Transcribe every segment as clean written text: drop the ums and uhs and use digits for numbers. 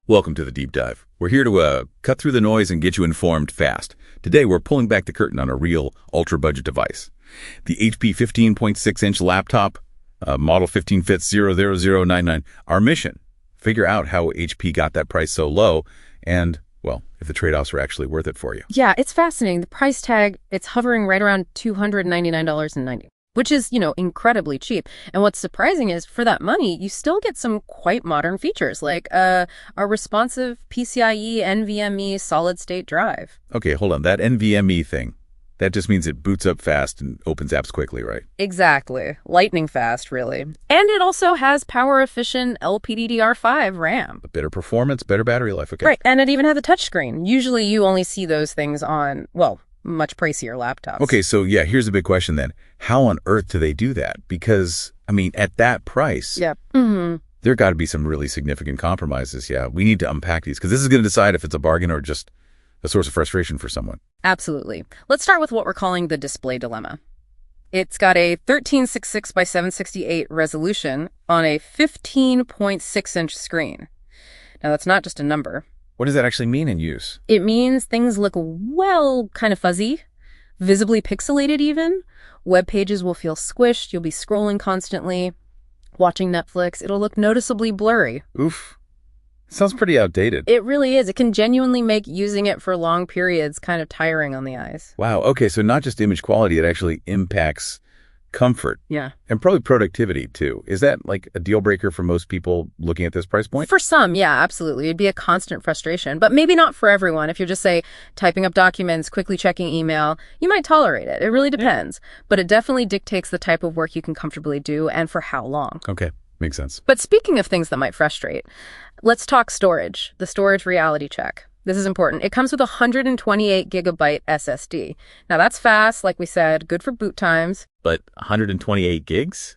Welcome to the Deep Dive. We're here to cut through the noise and get you informed fast. Today, we're pulling back the curtain on a real ultra-budget device. The HP 15.6-inch laptop, model 15FITS00099. Our mission, figure out how HP got that price so low and, well, if the trade-offs were actually worth it for you. Yeah, it's fascinating. The price tag, it's hovering right around $299.90. Which is, incredibly cheap. And what's surprising is for that money, you still get some quite modern features like a responsive PCIe NVMe solid-state drive. Okay, hold on. That NVMe thing, that just means it boots up fast and opens apps quickly, right? Exactly. Lightning fast, really. And it also has power-efficient LPDDR5 RAM. Better performance, better battery life, okay. Right, and it even has a touchscreen. Usually you only see those things on, well, much pricier laptops. Okay, so yeah, here's a big question then. How on earth do they do that? Because, at that price, yep. Mm-hmm. There got to be some really significant compromises. Yeah, we need to unpack these because this is going to decide if it's a bargain or just a source of frustration for someone. Absolutely. Let's start with what we're calling the display dilemma. It's got a 1366 by 768 resolution on a 15.6-inch screen. Now, that's not just a number. What does that actually mean in use? It means things look, well, kind of fuzzy, visibly pixelated even. Web pages will feel squished. You'll be scrolling constantly, watching Netflix. It'll look noticeably blurry. Oof. Sounds pretty outdated. It really is. It can genuinely make using it for long periods kind of tiring on the eyes. Wow. Okay, so not just image quality, it actually impacts comfort. Yeah. And probably productivity, too. Is that like a deal breaker for most people looking at this price point? For some, yeah, absolutely. It'd be a constant frustration, but maybe not for everyone. If you're just, say, typing up documents, quickly checking email, you might tolerate it. It really depends. Yeah. But it definitely dictates the type of work you can comfortably do and for how long. Okay. Makes sense. But speaking of things that might frustrate, let's talk storage, the storage reality check. This is important. It comes with a 128 gigabyte SSD. Now, that's fast, like we said, good for boot times. But 128 gigs?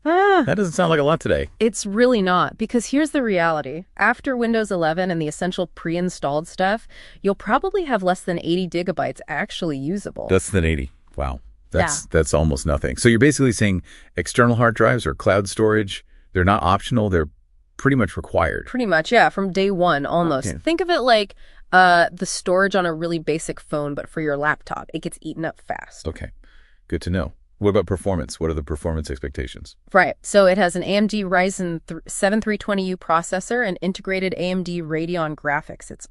That doesn't sound like a lot today. It's really not, because here's the reality. After Windows 11 and the essential pre-installed stuff, you'll probably have less than 80 gigabytes actually usable. Less than 80. Wow. That's almost nothing. So you're basically saying external hard drives or cloud storage, they're not optional, they're pretty much required. Pretty much, yeah, from day one, almost. Okay. Think of it like the storage on a really basic phone, but for your laptop. It gets eaten up fast. Okay, good to know. What about performance? What are the performance expectations? Right, so it has an AMD Ryzen 7 320U processor and integrated AMD Radeon graphics. It's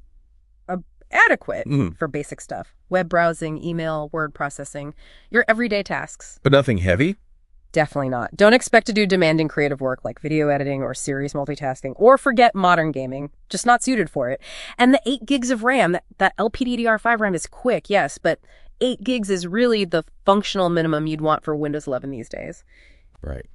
adequate for basic stuff. Web browsing, email, word processing, your everyday tasks. But nothing heavy? Definitely not. Don't expect to do demanding creative work like video editing or serious multitasking, or forget modern gaming. Just not suited for it. And the 8 gigs of RAM, that LPDDR5 RAM is quick, yes, but 8 gigs is really the functional minimum you'd want for Windows 11 these days. Right.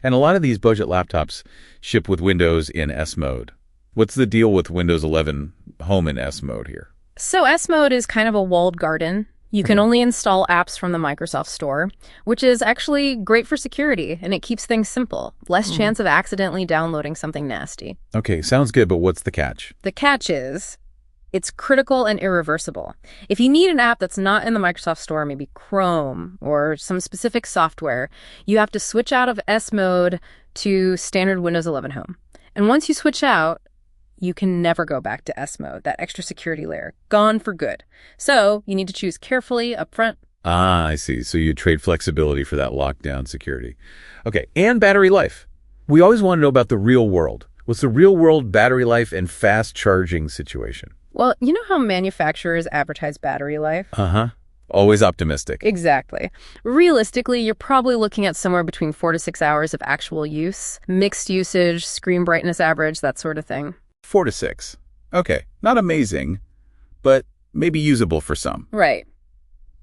And a lot of these budget laptops ship with Windows in S mode. What's the deal with Windows 11 Home in S mode here? So S mode is kind of a walled garden. You can only install apps from the Microsoft Store, which is actually great for security, and it keeps things simple. Less chance of accidentally downloading something nasty. Okay, sounds good, but what's the catch? The catch is it's critical and irreversible. If you need an app that's not in the Microsoft Store, maybe Chrome or some specific software, you have to switch out of S mode to standard Windows 11 Home. And once you switch out, you can never go back to S mode, that extra security layer. Gone for good. So you need to choose carefully up front. Ah, I see. So you trade flexibility for that lockdown security. Okay, and battery life. We always want to know about the real world. What's the real world battery life and fast charging situation? Well, you know how manufacturers advertise battery life? Uh-huh. Always optimistic. Exactly. Realistically, you're probably looking at somewhere between 4 to 6 hours of actual use, mixed usage, screen brightness average, that sort of thing. 4 to 6. Okay, not amazing, but maybe usable for some. Right.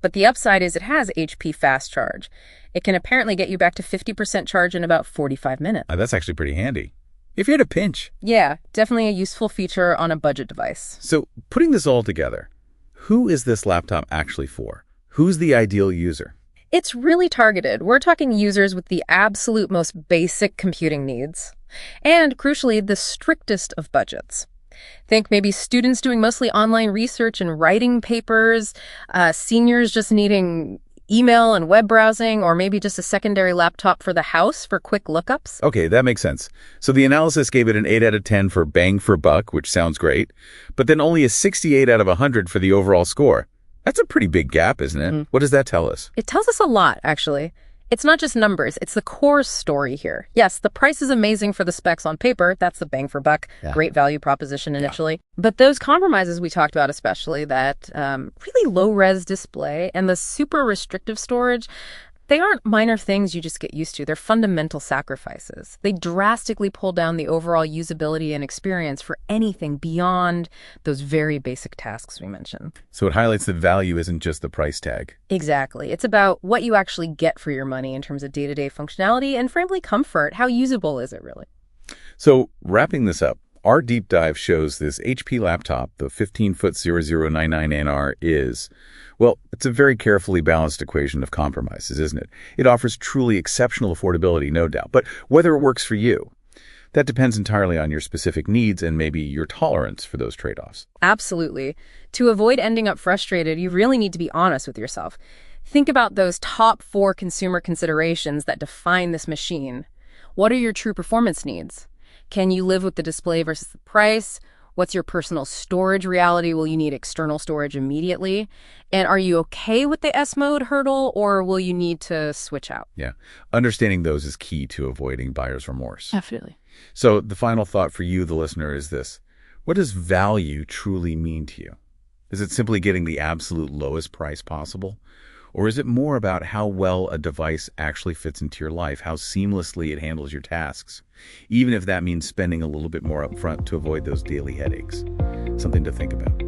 But the upside is it has HP Fast Charge. It can apparently get you back to 50% charge in about 45 minutes. That's actually pretty handy. If you're at a pinch. Yeah, definitely a useful feature on a budget device. So putting this all together, who is this laptop actually for? Who's the ideal user? It's really targeted. We're talking users with the absolute most basic computing needs. And crucially, the strictest of budgets. Think maybe students doing mostly online research and writing papers, seniors just needing email and web browsing, or maybe just a secondary laptop for the house for quick lookups. Okay, that makes sense. So the analysis gave it an 8 out of 10 for bang for buck, which sounds great, but then only a 68 out of 100 for the overall score. That's a pretty big gap, isn't it? What does that tell us? It tells us a lot, actually. It's not just numbers, it's the core story here. Yes, the price is amazing for the specs on paper. That's the bang for buck, great value proposition initially. But those compromises we talked about, especially that really low-res display and the super restrictive storage, they aren't minor things you just get used to. They're fundamental sacrifices. They drastically pull down the overall usability and experience for anything beyond those very basic tasks we mentioned. So it highlights that value isn't just the price tag. Exactly. It's about what you actually get for your money in terms of day-to-day functionality and, frankly, comfort. How usable is it, really? So wrapping this up, our deep dive shows this HP laptop, the 15-foot 0099NR is, well, it's a very carefully balanced equation of compromises, isn't it? It offers truly exceptional affordability, no doubt. But whether it works for you, that depends entirely on your specific needs and maybe your tolerance for those trade-offs. Absolutely. To avoid ending up frustrated, you really need to be honest with yourself. Think about those top 4 consumer considerations that define this machine. What are your true performance needs? Can you live with the display versus the price? What's your personal storage reality? Will you need external storage immediately? And are you okay with the S mode hurdle, or will you need to switch out? Yeah. Understanding those is key to avoiding buyer's remorse. Definitely. So the final thought for you, the listener, is this. What does value truly mean to you? Is it simply getting the absolute lowest price possible? Or is it more about how well a device actually fits into your life, how seamlessly it handles your tasks, even if that means spending a little bit more upfront to avoid those daily headaches? Something to think about.